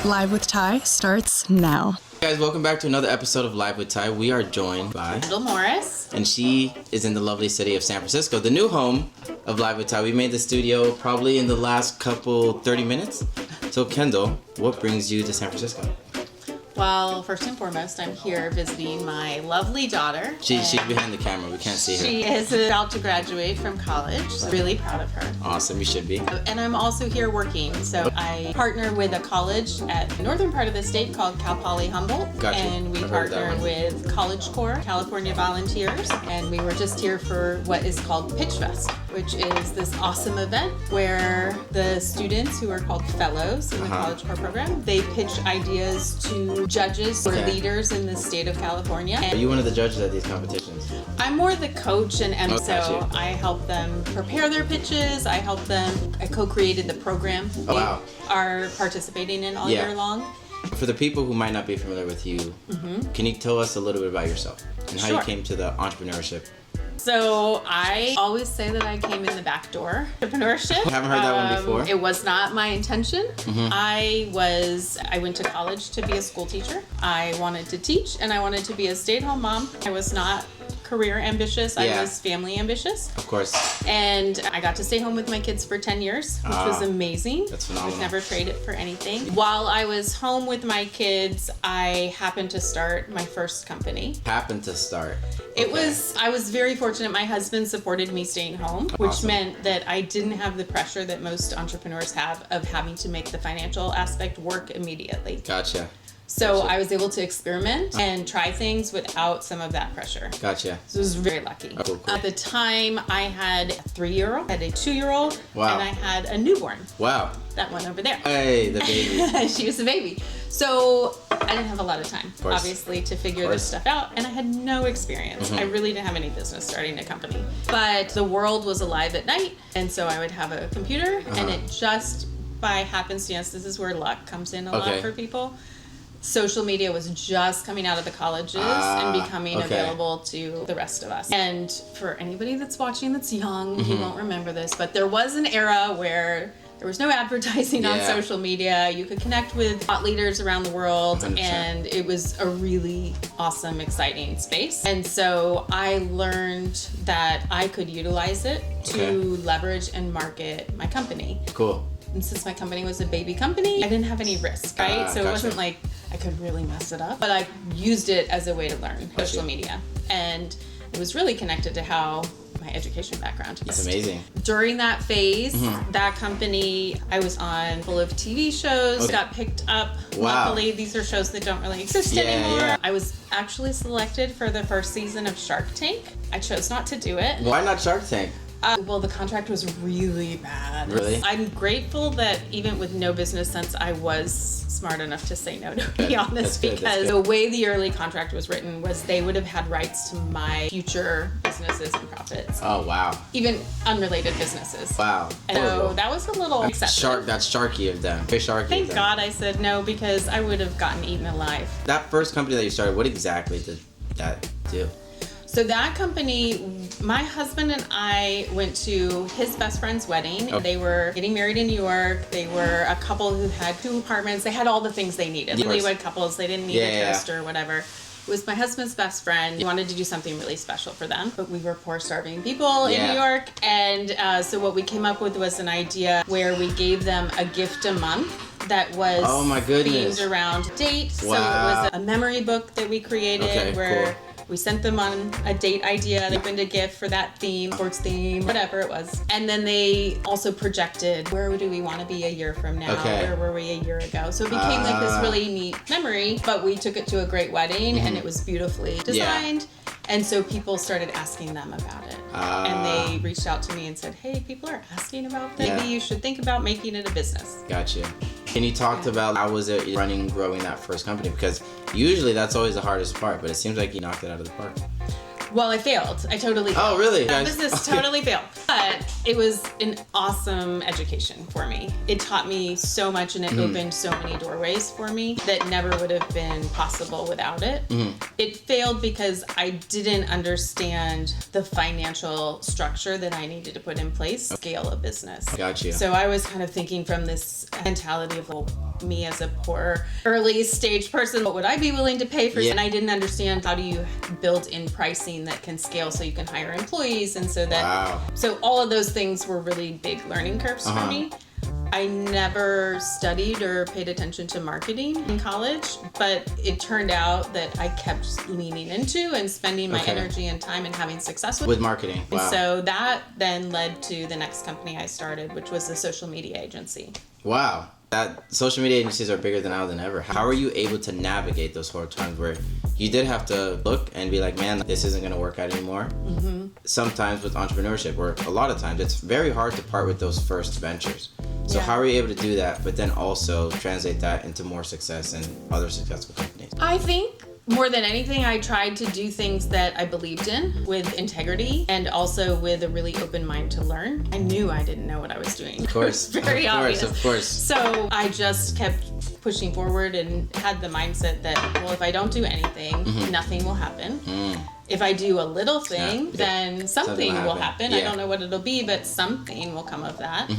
Live with Ty starts now. Hey guys, welcome back to another episode of Live with Ty. We are joined by Kendall Morris. And she is in the lovely city of San Francisco, the new home of Live with Ty. We made the studio probably in the last 30 minutes. So Kendall, what brings you to San Francisco? Well, first and foremost, I'm here visiting my lovely daughter. She's behind the camera. We can't see her. She is about to graduate from college. So really proud of her. Awesome. You should be. And I'm also here working. So I partner with a college at the northern part of the state called Cal Poly Humboldt. Gotcha. And we partner with College Corps, California Volunteers. And we were just here for what is called Pitch Fest, which is this awesome event where the students who are called fellows in the College Corps program, they pitch ideas to judges or leaders in the state of California. Are you one of the judges at these competitions? I'm more the coach and gotcha. So I help them prepare their pitches. I co-created the program Oh, wow. they are participating in all year long. For the people who might not be familiar with you, can you tell us a little bit about yourself and how you came to the entrepreneurship? So I always say that I came in the back door. Entrepreneurship. I haven't heard that one before. It was not my intention. I went to college to be a school teacher. I wanted to teach and I wanted to be a stay-at-home mom. I was not career ambitious. I was family ambitious. Of course. And I got to stay home with my kids for 10 years, which was amazing. That's phenomenal. I've never traded for anything. While I was home with my kids, I happened to start my first company. I was very fortunate. My husband supported me staying home, which meant that I didn't have the pressure that most entrepreneurs have of having to make the financial aspect work immediately. Gotcha. So I was able to experiment and try things without some of that pressure. Gotcha. So I was very lucky. Oh, cool. At the time, I had a 3-year-old, I had a 2-year-old, Wow. and I had a newborn. Wow. That one over there. Hey, the baby. She was a baby. So I didn't have a lot of time, course. obviously, to figure this stuff out. And I had no experience. I really didn't have any business starting a company. But the world was alive at night. And so I would have a computer. And it just, by happenstance, this is where luck comes in a lot for people. Social media was just coming out of the colleges and becoming available to the rest of us. And for anybody that's watching that's young, you won't remember this, but there was an era where there was no advertising on social media. You could connect with thought leaders around the world, 100%. and it was a really awesome, exciting space. And so I learned that I could utilize it to leverage and market my company. Cool. And since my company was a baby company, I didn't have any risk, right? So it Gotcha. wasn't like I could really mess it up, but I used it as a way to learn social media. And it was really connected to how my education background. That's amazing. During that phase, that company, I was on full of TV shows, got picked up. Wow. Luckily, these are shows that don't really exist anymore. Yeah. I was actually selected for the first season of Shark Tank. I chose not to do it. Why not Shark Tank? Well, the contract was really bad. Really? I'm grateful that even with no business sense, I was smart enough to say no, to be honest, because the way the early contract was written was they would have had rights to my future businesses and profits. Oh, wow. Even unrelated businesses. Wow. And so that was a little excessive. That's sharky of them. Very sharky Thank of them. God I said no, because I would have gotten eaten alive. That first company that you started, what exactly did that do? So that company, my husband and I went to his best friend's wedding. They were getting married in New York. They were a couple who had 2 apartments. They had all the things they needed. Newlywed couples, they didn't need a toaster or whatever. It was my husband's best friend. He wanted to do something really special for them. But we were poor, starving people in New York. And so what we came up with was an idea where we gave them a gift a month that was themed around date. So it was a memory book that we created where we sent them on a date idea. They opened a gift for that theme, sports theme, whatever it was. And then they also projected, where do we want to be a year from now? Where were we a year ago? So it became like this really neat memory, but we took it to a great wedding and it was beautifully designed. And so people started asking them about it. And they reached out to me and said, hey, people are asking about this. Maybe you should think about making it a business. Gotcha. Can you talk about how was it growing that first company? Because usually that's always the hardest part, but it seems like you knocked it out of the park. Well, I failed. I totally failed. Oh, really? That business totally failed. But it was an awesome education for me. It taught me so much and it opened so many doorways for me that never would have been possible without it. It failed because I didn't understand the financial structure that I needed to put in place, scale a business. Gotcha. So I was kind of thinking from this mentality of, well, me as a poor early stage person, what would I be willing to pay for? And I didn't understand how do you build in pricing that can scale so you can hire employees, and so that so all of those things were really big learning curves for me. I never studied or paid attention to marketing in college, but it turned out that I kept leaning into and spending my energy and time and having success with marketing. Wow. And so that then led to the next company I started, which was a social media agency. Wow. That social media agencies are bigger than now than ever. How are you able to navigate those hard times where you did have to look and be like, man, this isn't going to work out anymore? Sometimes with entrepreneurship, or a lot of times, it's very hard to part with those first ventures. So how are you able to do that, but then also translate that into more success and other successful companies? I think more than anything, I tried to do things that I believed in with integrity and also with a really open mind to learn. I knew I didn't know what I was doing. Of course. Very obvious. Of course. So I just kept pushing forward and had the mindset that, well, if I don't do anything, nothing will happen. If I do a little thing, then something will happen. I don't know what it'll be, but something will come of that.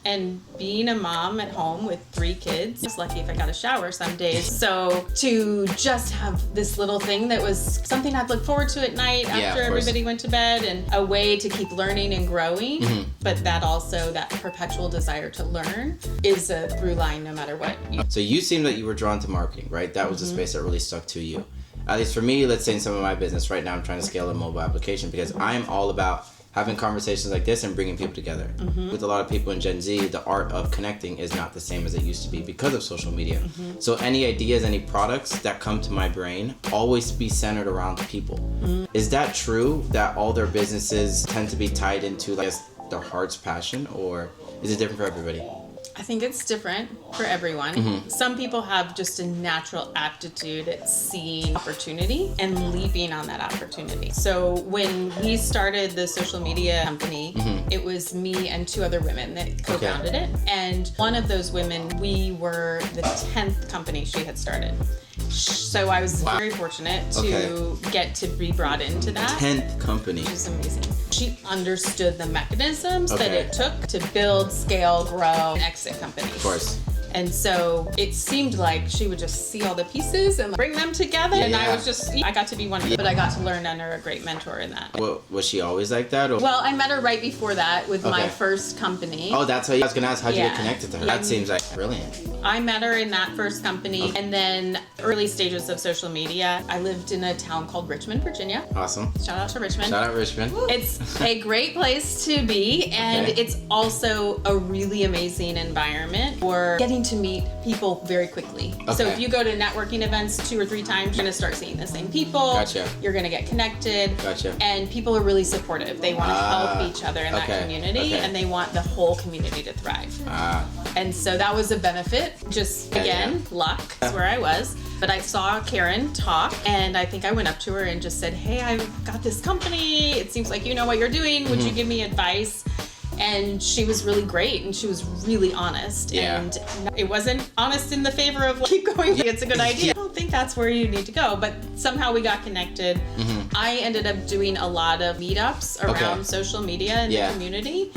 And being a mom at home with 3 kids, I was lucky if I got a shower some days. So to just have this little thing that was something I'd look forward to at night after everybody went to bed, and a way to keep learning and growing, but that also, that perpetual desire to learn is a through line no matter what. So you seem that you were drawn to marketing, right? That was the space that really stuck to you. At least for me, let's say in some of my business right now, I'm trying to scale a mobile application because I'm all about having conversations like this and bringing people together. With a lot of people in Gen Z, the art of connecting is not the same as it used to be because of social media. So any ideas, any products that come to my brain always be centered around people. Is that true that all their businesses tend to be tied into, like, their heart's passion, or is it different for everybody? I think it's different for everyone. Some people have just a natural aptitude at seeing opportunity and leaping on that opportunity. So when we started the social media company, it was me and 2 other women that co-founded it. And one of those women, we were the 10th company she had started. So I was very fortunate to get to be brought into that. 10th company. Which is amazing. She understood the mechanisms that it took to build, scale, grow, and exit companies. Of course. And so it seemed like she would just see all the pieces and bring them together. And I was just, I got to be one of them, but I got to learn under a great mentor in that. Well, was she always like that? Or? Well, I met her right before that with my first company. Oh, that's how I was going to ask, how'd you get connected to her? That seems like brilliant. I met her in that first company. And then early stages of social media, I lived in a town called Richmond, Virginia. Awesome. Shout out to Richmond. Shout out Richmond. It's a great place to be. And it's also a really amazing environment for getting to meet people very quickly. So if you go to networking events 2 or 3 times, you're going to start seeing the same people. You're going to get connected. And people are really supportive. They want to help each other in that community, and they want the whole community to thrive. And so that was a benefit. Just, again, luck. That's where I was. But I saw Karen talk, and I think I went up to her and just said, hey, I've got this company. It seems like you know what you're doing. Would you give me advice? And she was really great, and she was really honest. And it wasn't honest in the favor of, like, keep going, it's a good idea. I don't think that's where you need to go, but somehow we got connected. I ended up doing a lot of meetups around social media in the community.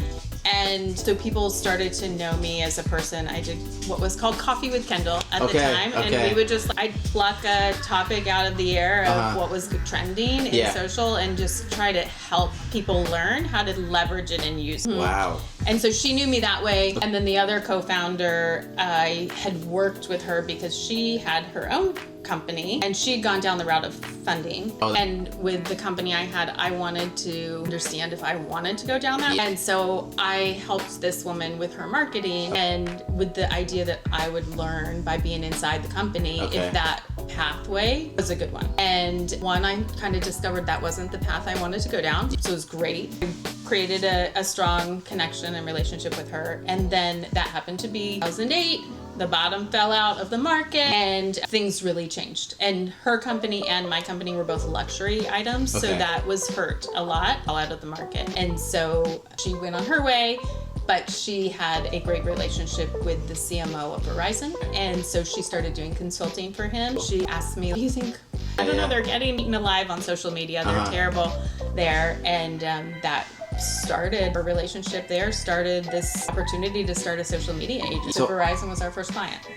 And so people started to know me as a person. I did what was called Coffee with Kendall at the time. And we would just, I'd pluck a topic out of the air of what was trending in social and just try to help people learn how to leverage it and use it. Wow. And so she knew me that way. And then the other co-founder, I had worked with her because she had her own company and she had gone down the route of funding. And with the company I had, I wanted to understand if I wanted to go down that. And so I helped this woman with her marketing and with the idea that I would learn by being inside the company if that pathway was a good one. And I kind of discovered that wasn't the path I wanted to go down. So it was great. I created a strong connection and relationship with her. And then that happened to be 2008. the bottom fell out of the market and things really changed. And her company and my company were both luxury items, so that was hurt a lot, all out of the market. And so she went on her way, but she had a great relationship with the CMO of Verizon. And so she started doing consulting for him. She asked me, do you think, I don't know, they're getting eaten alive on social media. They're terrible there. And that started a relationship there, started this opportunity to start a social media agency. So Verizon was our first client.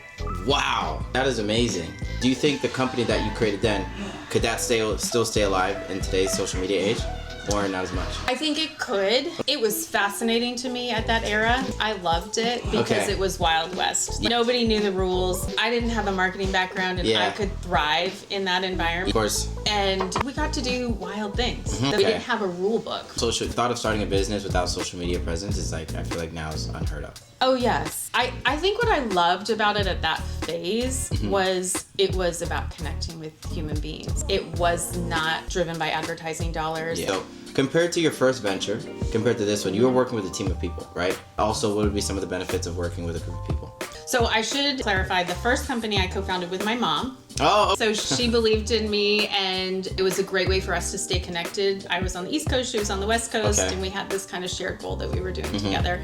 Wow, that is amazing. Do you think the company that you created then, could that still stay alive in today's social media age? Or not as much? I think it could. It was fascinating to me at that era. I loved it because it was Wild West. Nobody knew the rules. I didn't have a marketing background and I could thrive in that environment. Of course. And we got to do wild things. We didn't have a rule book. Thought of starting a business without social media presence is like, I feel like now is unheard of. Oh, yes. I think what I loved about it at that phase was it was about connecting with human beings. It was not driven by advertising dollars. So compared to your first venture, compared to this one, you were working with a team of people, right? Also, what would be some of the benefits of working with a group of people? So I should clarify, the first company I co-founded with my mom. Oh. So she believed in me, and it was a great way for us to stay connected. I was on the East Coast, she was on the West Coast, and we had this kind of shared goal that we were doing together.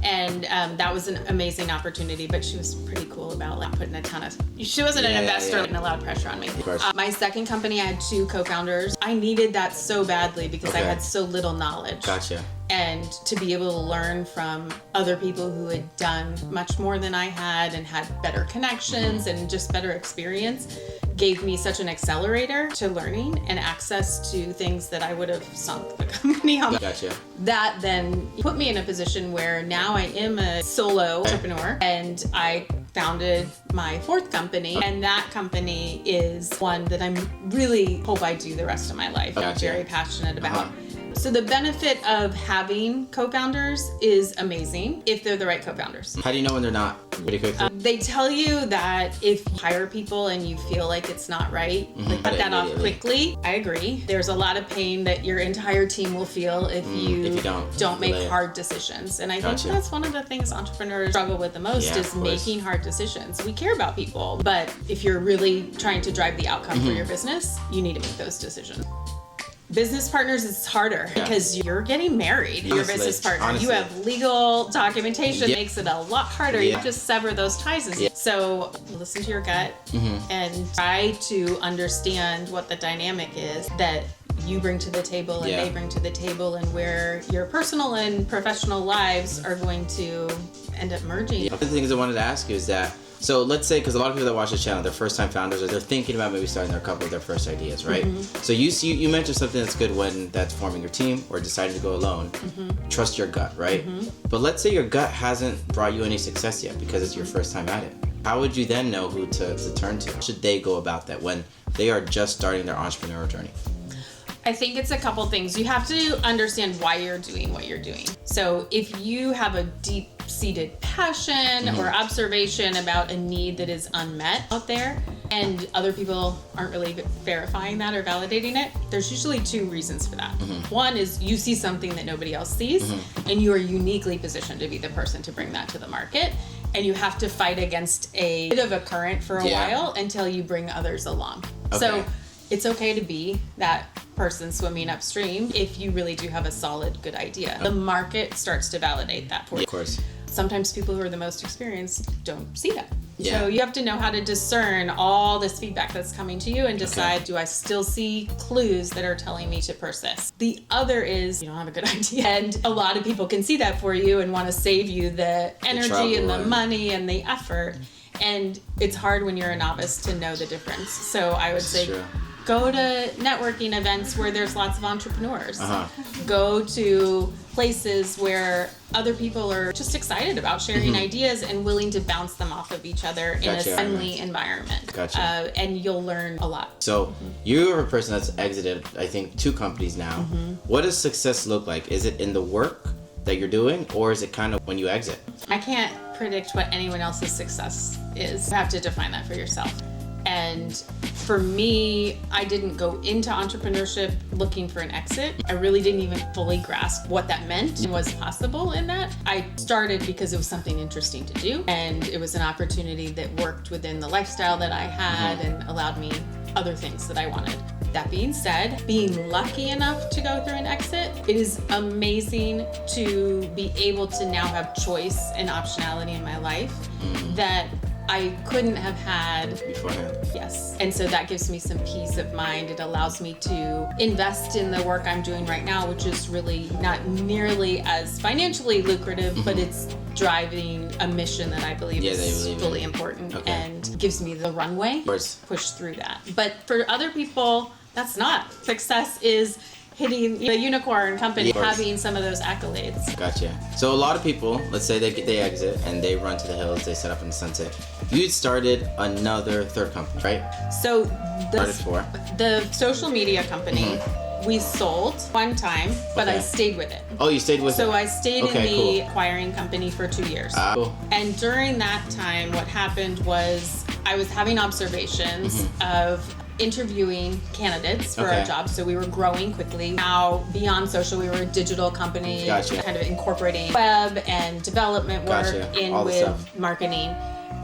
And that was an amazing opportunity, but she was pretty cool about like putting a ton of, she wasn't an investor and a lot of pressure on me. Of course. My second company, I had 2 co-founders. I needed that so badly because I had so little knowledge. Gotcha. And to be able to learn from other people who had done much more than I had and had better connections and just better experience gave me such an accelerator to learning and access to things that I would have sunk the company on. Gotcha. That then put me in a position where now I am a solo entrepreneur, and I founded my 4th company, and that company is one that I'm really hope I do the rest of my life. I'm very passionate about. So the benefit of having co-founders is amazing if they're the right co-founders. How do you know when they're not? Pretty quickly. They tell you that if you hire people and you feel like it's not right, like cut that off quickly. I agree. There's a lot of pain that your entire team will feel if you don't make hard decisions. And I think that's one of the things entrepreneurs struggle with the most is making hard decisions. We care about people, but if you're really trying to drive the outcome for your business, you need to make those decisions. Business partners is harder because you're getting married. Your business partner. You have legal documentation. Makes it a lot harder. You just sever those ties. So listen to your gut and try to understand what the dynamic is that you bring to the table and they bring to the table, and where your personal and professional lives are going to end up merging. One of the things I wanted to ask you is that, so let's say, because a lot of people that watch the channel, they're first-time founders, or they're thinking about maybe starting a couple of their first ideas, right? So you mentioned something that's good when that's forming your team or deciding to go alone. Trust your gut, right? But let's say your gut hasn't brought you any success yet because it's your first time at it. How would you then know who to turn to? How should they go about that when they are just starting their entrepreneurial journey? I think it's a couple things. You have to understand why you're doing what you're doing. So if you have a deep-seated passion or observation about a need that is unmet out there, and other people aren't really verifying that or validating it, there's usually 2 reasons for that. One is you see something that nobody else sees, and you are uniquely positioned to be the person to bring that to the market. And you have to fight against a bit of a current for a while until you bring others along. So it's okay to be that person swimming upstream if you really do have a solid, good idea. The market starts to validate that for you. Of course. Sometimes people who are the most experienced don't see that. So you have to know how to discern all this feedback that's coming to you and decide, do I still see clues that are telling me to persist? The other is you don't have a good idea. And a lot of people can see that for you and want to save you the energy and the money and the effort. And it's hard when you're a novice to know the difference. So I would say, go to networking events where there's lots of entrepreneurs. Go to places where other people are just excited about sharing ideas and willing to bounce them off of each other in a friendly environment. And you'll learn a lot. So you're a person that's exited, I think, 2 companies now. What does success look like? Is it in the work that you're doing, or is it kind of when you exit? I can't predict what anyone else's success is. You have to define that for yourself. And for me, I didn't go into entrepreneurship looking for an exit. I really didn't even fully grasp what that meant and was possible in that. I started because it was something interesting to do, and it was an opportunity that worked within the lifestyle that I had and allowed me other things that I wanted. That being said, being lucky enough to go through an exit, it is amazing to be able to now have choice and optionality in my life that I couldn't have had beforehand. Yes. And so that gives me some peace of mind. It allows me to invest in the work I'm doing right now, which is really not nearly as financially lucrative, but it's driving a mission that I believe is fully important and gives me the runway to push through that. But for other people, that's not. Success is hitting the unicorn company, having some of those accolades. Gotcha. So a lot of people, let's say they exit and they run to the hills, they set up in the sunset. You started another third company, right? So the social media company, we sold one time, but I stayed with it. Oh, you stayed with it? So I stayed in the acquiring company for 2 years. Cool. And during that time, what happened was I was having observations of interviewing candidates for our jobs. So we were growing quickly. Now, beyond social, we were a digital company, kind of incorporating web and development work in with marketing.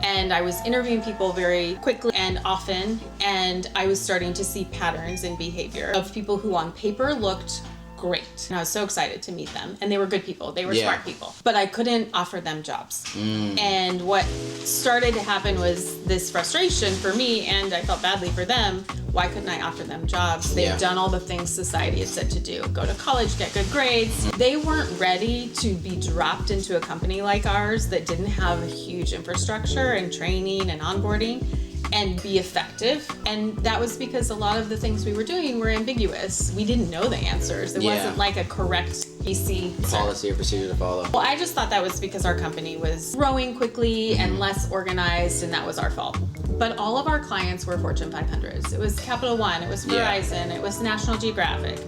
And I was interviewing people very quickly and often, and I was starting to see patterns in behavior of people who on paper looked great. And I was so excited to meet them. And they were good people. They were smart people. But I couldn't offer them jobs. And what started to happen was this frustration for me, and I felt badly for them. Why couldn't I offer them jobs? They've done all the things society had said to do. Go to college, get good grades. They weren't ready to be dropped into a company like ours that didn't have a huge infrastructure and training and onboarding and be effective. And that was because a lot of the things we were doing were ambiguous. We didn't know the answers. There wasn't like a correct PC policy or procedure to follow. Well, I just thought that was because our company was growing quickly and less organized, and that was our fault. But all of our clients were Fortune 500s. It was Capital One, it was Verizon, it was National Geographic.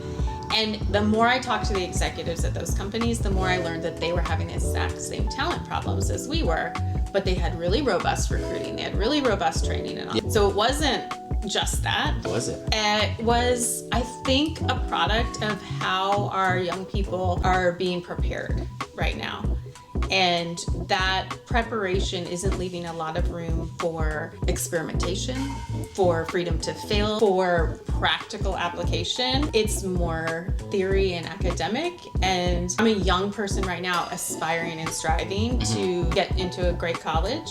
And the more I talked to the executives at those companies, the more I learned that they were having the exact same talent problems as we were, but they had really robust recruiting, they had really robust training and all. So it wasn't just that. What was it? It was, I think, a product of how our young people are being prepared right now. And that preparation isn't leaving a lot of room for experimentation, for freedom to fail, for practical application. It's more theory and academic. And I'm a young person right now aspiring and striving to get into a great college.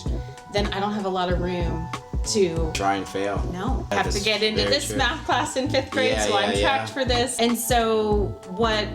Then I don't have a lot of room to try and fail. No, I have to get into this math class in 5th grade, so I'm tracked for this. And so what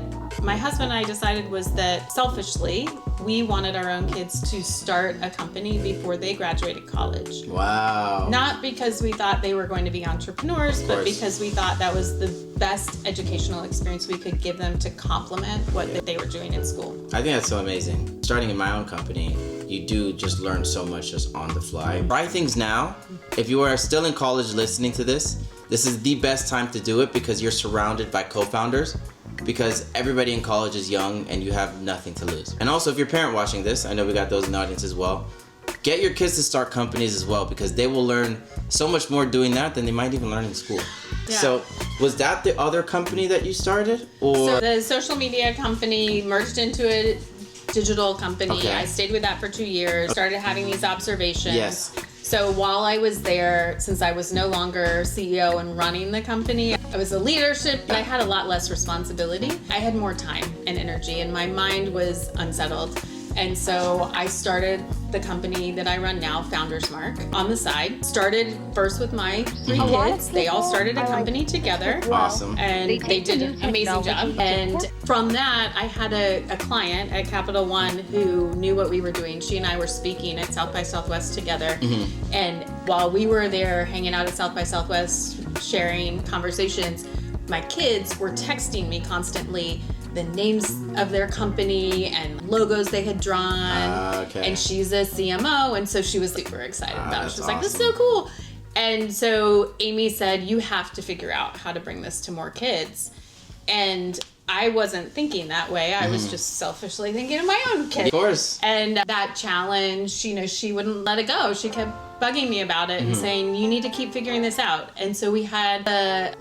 my husband and I decided was that selfishly, we wanted our own kids to start a company before they graduated college. Wow. Not because we thought they were going to be entrepreneurs, but because we thought that was the best educational experience we could give them to complement what they were doing in school. I think that's so amazing. Starting in my own company, you do just learn so much just on the fly. Try things now. If you are still in college listening to this is the best time to do it because you're surrounded by co-founders. Because everybody in college is young and you have nothing to lose. And also, if you're a parent watching this, I know we got those in the audience as well, get your kids to start companies as well because they will learn so much more doing that than they might even learn in school. Yeah. So was that the other company that you started? Or so the social media company merged into a digital company. I stayed with that for 2 years, started having these observations. So while I was there, since I was no longer CEO and running the company, I was a leadership, but I had a lot less responsibility. I had more time and energy, and my mind was unsettled. And so I started the company that I run now, Founders Mark, on the side. Started first with my 3 kids. They all started a company together. Awesome. And they did an amazing job. And from that, I had a client at Capital One who knew what we were doing. She and I were speaking at South by Southwest together. And while we were there hanging out at South by Southwest, sharing conversations, my kids were texting me constantly the names of their company and logos they had drawn. And she's a CMO, and so she was super excited about it. She was like, this is so cool. And so Amy said, you have to figure out how to bring this to more kids. And I wasn't thinking that way. I was just selfishly thinking of my own kids. Of course. And that challenge, she wouldn't let it go. She kept bugging me about it and saying, you need to keep figuring this out. And so we had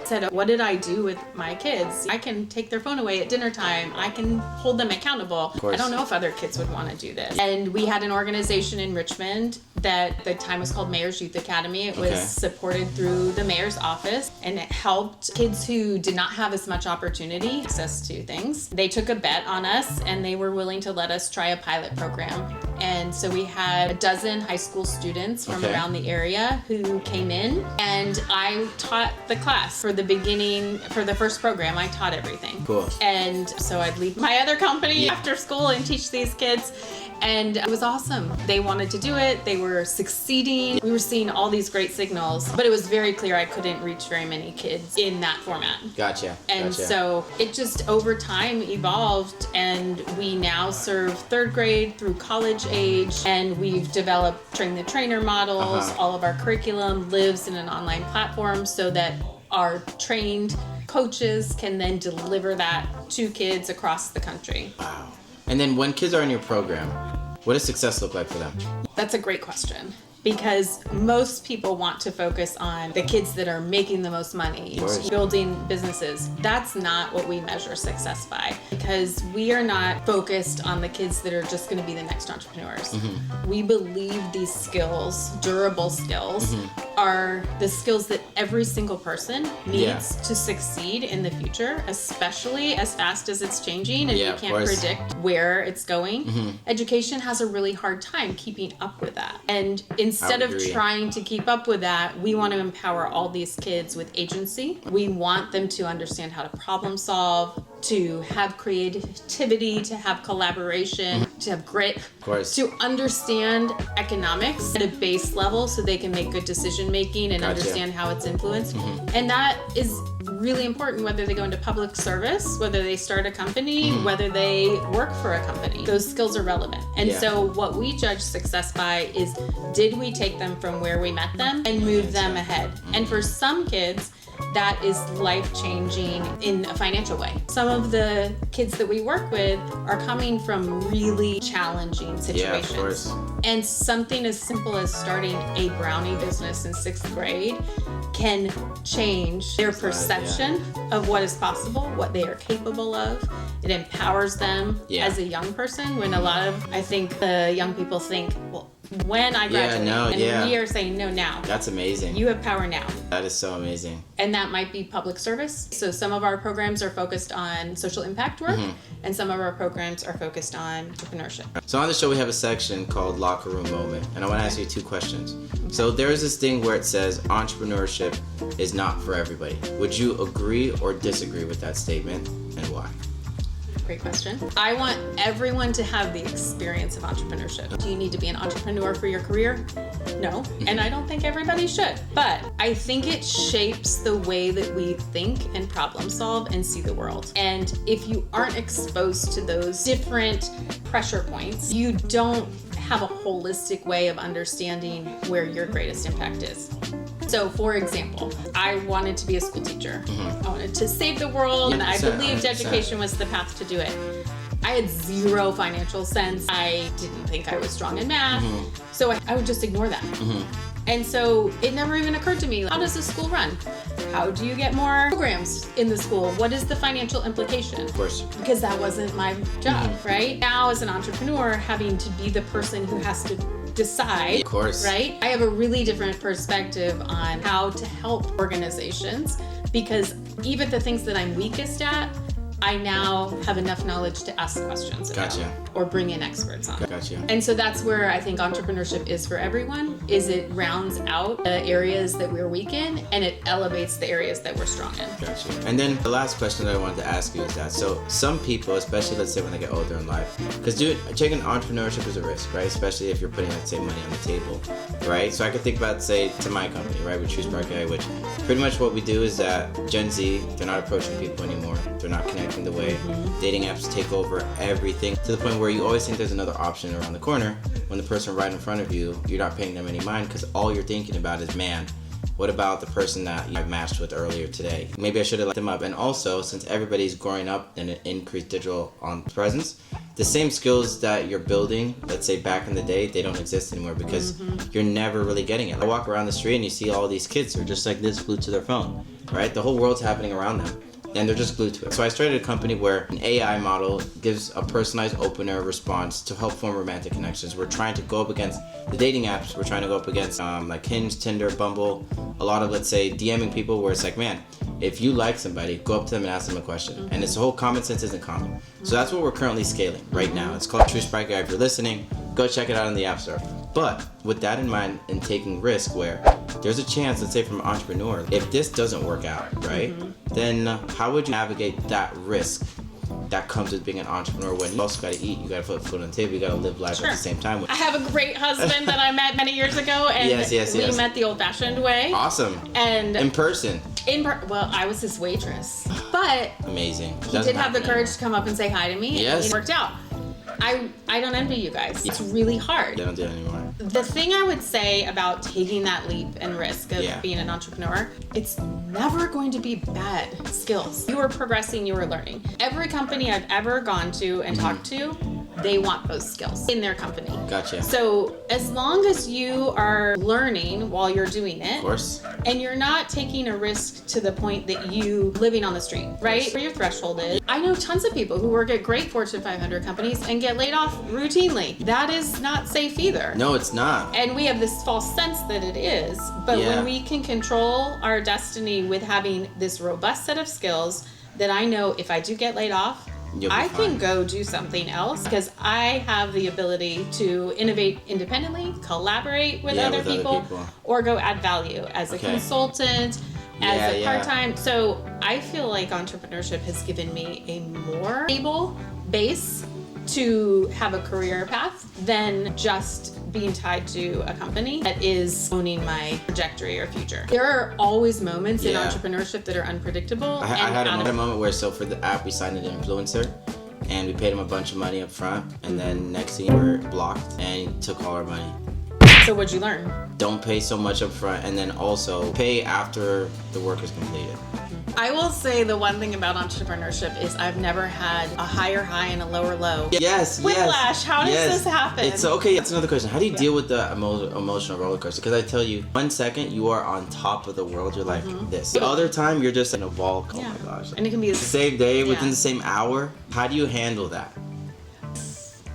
said, what did I do with my kids? I can take their phone away at dinner time. I can hold them accountable. I don't know if other kids would want to do this. And we had an organization in Richmond that at the time was called Mayor's Youth Academy. It was supported through the mayor's office, and it helped kids who did not have as much opportunity access to things. They took a bet on us, and they were willing to let us try a pilot program. And so we had a dozen high school students from around the area who came in, and I taught the class for the beginning. For the first program, I taught everything. Cool. And so I'd leave my other company after school and teach these kids. And it was awesome. They wanted to do it. They were succeeding. We were seeing all these great signals, but it was very clear I couldn't reach very many kids in that format. Gotcha. And so it just over time evolved, and we now serve third grade through college age, and we've developed train the trainer models. All of our curriculum lives in an online platform so that our trained coaches can then deliver that to kids across the country. Wow. And then when kids are in your program, what does success look like for them? That's a great question, because most people want to focus on the kids that are making the most money, building businesses. That's not what we measure success by, because we are not focused on the kids that are just going to be the next entrepreneurs. We believe these skills, durable skills, are the skills that every single person needs to succeed in the future, especially as fast as it's changing and we can't predict where it's going. Education has a really hard time keeping up with that. And instead of trying to keep up with that, we want to empower all these kids with agency. We want them to understand how to problem solve, to have creativity, to have collaboration, to have grit, to understand economics at a base level so they can make good decision making and understand how it's influenced. And that is really important whether they go into public service, whether they start a company, whether they work for a company. Those skills are relevant. And so what we judge success by is, did we take them from where we met them and move them ahead? And for some kids, that is life-changing in a financial way. Some of the kids that we work with are coming from really challenging situations. Yeah, of course. And something as simple as starting a brownie business in 6th grade can change their perception of what is possible, what they are capable of. It empowers them as a young person, when a lot of, I think the young people think, well, when I graduate, we are saying no now. That's amazing. You have power now. That is so amazing. And that might be public service. So some of our programs are focused on social impact work, and some of our programs are focused on entrepreneurship. So on the show, we have a section called Locker Room Moment, and I want to ask you 2 questions. So there is this thing where it says entrepreneurship is not for everybody. Would you agree or disagree with that statement, and why? Great question. I want everyone to have the experience of entrepreneurship. Do you need to be an entrepreneur for your career? No, and I don't think everybody should. But I think it shapes the way that we think and problem solve and see the world. And if you aren't exposed to those different pressure points, you don't have a holistic way of understanding where your greatest impact is. So, for example, I wanted to be a school teacher. I wanted to save the world, and I believed education was the path to do it. I had zero financial sense. I didn't think I was strong in math, so I would just ignore that. And so it never even occurred to me, how does a school run? How do you get more programs in the school? What is the financial implication? Of course. Because that wasn't my job, right? Now, as an entrepreneur, having to be the person who has to decide, of course, right? I have a really different perspective on how to help organizations, because even the things that I'm weakest at, I now have enough knowledge to ask questions about or bring in experts on. And so that's where I think entrepreneurship is for everyone, is it rounds out the areas that we're weak in and it elevates the areas that we're strong in. And then the last question that I wanted to ask you is that, so some people, especially let's say when they get older in life, because taking entrepreneurship is a risk, right? Especially if you're putting, let's say, money on the table, right? So I could think about, say, to my company, right, with TrueSpark, which pretty much what we do is that Gen Z, they're not approaching people anymore. They're not connecting the way. Dating apps take over everything, to the point where you always think there's another option around the corner. When the person right in front of you, you're not paying them any mind, because all you're thinking about is, man, What about the person that I matched with earlier today? Maybe I should have let them up. And also, since everybody's growing up in an increased digital presence, the same skills that you're building, let's say back in the day, they don't exist anymore because you're never really getting it. I walk around the street and you see all these kids who are just like this, glued to their phone, right? The whole world's happening around them. And they're just glued to it. So I started a company where an AI model gives a personalized opener response to help form romantic connections. We're trying to go up against the dating apps. We're trying to go up against like Hinge, Tinder, Bumble, a lot of, let's say, DMing people where it's like, man, if you like somebody, go up to them and ask them a question. And it's the whole common sense isn't common. So that's what we're currently scaling right now. It's called TrueSpark. If you're listening, go check it out in the App Store. But with that in mind and taking risk where there's a chance, let's say from an entrepreneur, if this doesn't work out, right, then how would you navigate that risk that comes with being an entrepreneur when you also got to eat, you got to put food on the table, you got to live life at the same time. I have a great husband that I met many years ago, and we met the old-fashioned way. Awesome. And in person. Well, I was his waitress, but amazing. He did have the courage to come up and say hi to me. Yes. And it worked out. I don't envy you guys. It's really hard. They don't do it anymore. The thing I would say about taking that leap and risk of being an entrepreneur, it's never going to be bad skills. You are progressing, you are learning. Every company I've ever gone to and talked to, they want those skills in their company. Gotcha. So as long as you are learning while you're doing it, of course, and you're not taking a risk to the point that you living on the street, right? Where your threshold is. I know tons of people who work at great Fortune 500 companies and get laid off routinely. That is not safe either. No, it's not. And we have this false sense that it is. But when we can control our destiny with having this robust set of skills that I know if I do get laid off, I can go do something else because I have the ability to innovate independently, collaborate with other people, or go add value as a consultant, as a part-time. So I feel like entrepreneurship has given me a more stable base to have a career path than just being tied to a company that is owning my trajectory or future. There are always moments in entrepreneurship that are unpredictable. I had a moment where, so for the app, we signed an influencer and we paid him a bunch of money up front, and then next thing we're blocked and he took all our money. So what'd you learn? Don't pay so much up front, and then also pay after the work is completed. I will say the one thing about entrepreneurship is I've never had a higher high and a lower low. Yes, Whiplash, how does this happen? It's okay. That's another question. How do you deal with the emotional roller coaster? Because I tell you, 1 second you are on top of the world. You're like this. The other time you're just in a ball. Oh my gosh. And it can be the same day within the same hour. How do you handle that?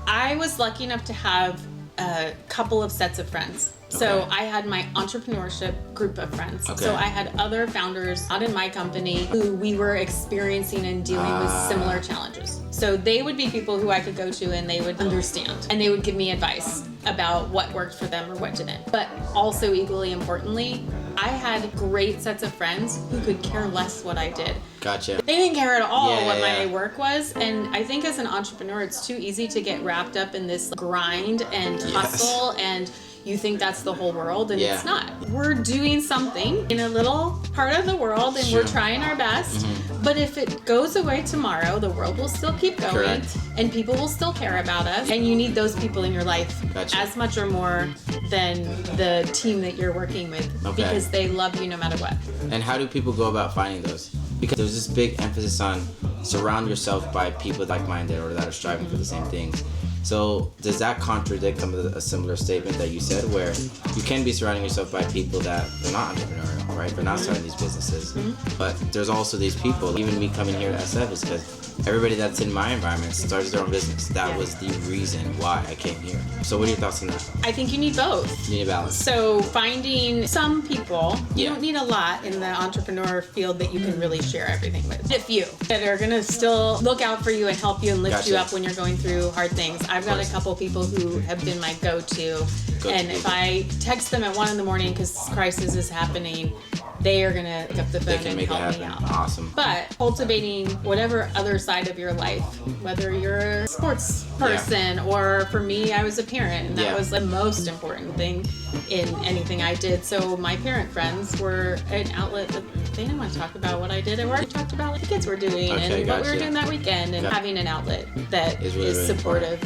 I was lucky enough to have a couple of sets of friends. So I had my entrepreneurship group of friends. So I had other founders out in my company who we were experiencing and dealing with similar challenges. So they would be people who I could go to and they would understand and they would give me advice about what worked for them or what didn't. But also equally importantly, I had great sets of friends who could care less what I did. Gotcha. They didn't care at all what my work was. And I think as an entrepreneur, it's too easy to get wrapped up in this grind and hustle and you think that's the whole world, and it's not. We're doing something in a little part of the world, and we're trying our best. But if it goes away tomorrow, the world will still keep going, and people will still care about us. And you need those people in your life as much or more than the team that you're working with, because they love you no matter what. And how do people go about finding those? Because there's this big emphasis on surround yourself by people like-minded or that are striving for the same things. So does that contradict some of a similar statement that you said where you can be surrounding yourself by people that are not entrepreneurial, right? They're not starting these businesses. But there's also these people, even me coming here to SF is because everybody that's in my environment starts their own business. That was the reason why I came here. So what are your thoughts on that? I think you need both. You need a balance. So finding some people, you don't need a lot in the entrepreneur field that you can really share everything with. A few that are gonna still look out for you and help you and lift you up when you're going through hard things. I've got a couple people who have been my go-to, and if I text them at 1 a.m. because crisis is happening, they are gonna pick up the phone and help me out. Awesome. But cultivating whatever other side of your life, whether you're a sports person or for me, I was a parent, and that was the most important thing in anything I did. So my parent friends were an outlet that they didn't want to talk about what I did at work. We talked about what the kids were doing and what we were doing that weekend, and having an outlet that is supportive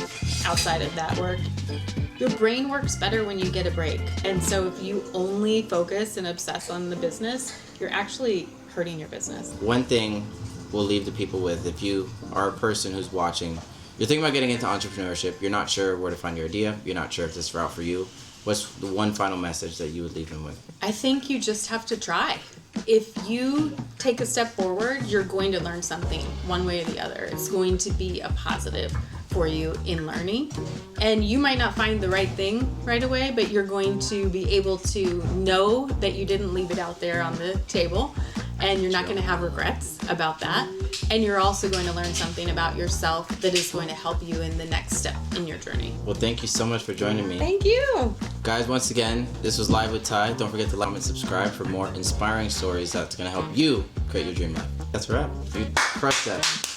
outside of that work. Your brain works better when you get a break. And so if you only focus and obsess on the business, you're actually hurting your business. One thing we'll leave the people with, if you are a person who's watching, you're thinking about getting into entrepreneurship, you're not sure where to find your idea, you're not sure if this is route for you, what's the one final message that you would leave them with? I think you just have to try. If you take a step forward, you're going to learn something one way or the other. It's going to be a positive for you in learning. And you might not find the right thing right away, but you're going to be able to know that you didn't leave it out there on the table, and you're not going to have regrets about that. And you're also going to learn something about yourself that is going to help you in the next step in your journey. Well, thank you so much for joining me. Thank you. Guys, once again, this was Live with Ty. Don't forget to like and subscribe for more inspiring stories that's going to help you create your dream life. That's a wrap. You crushed that.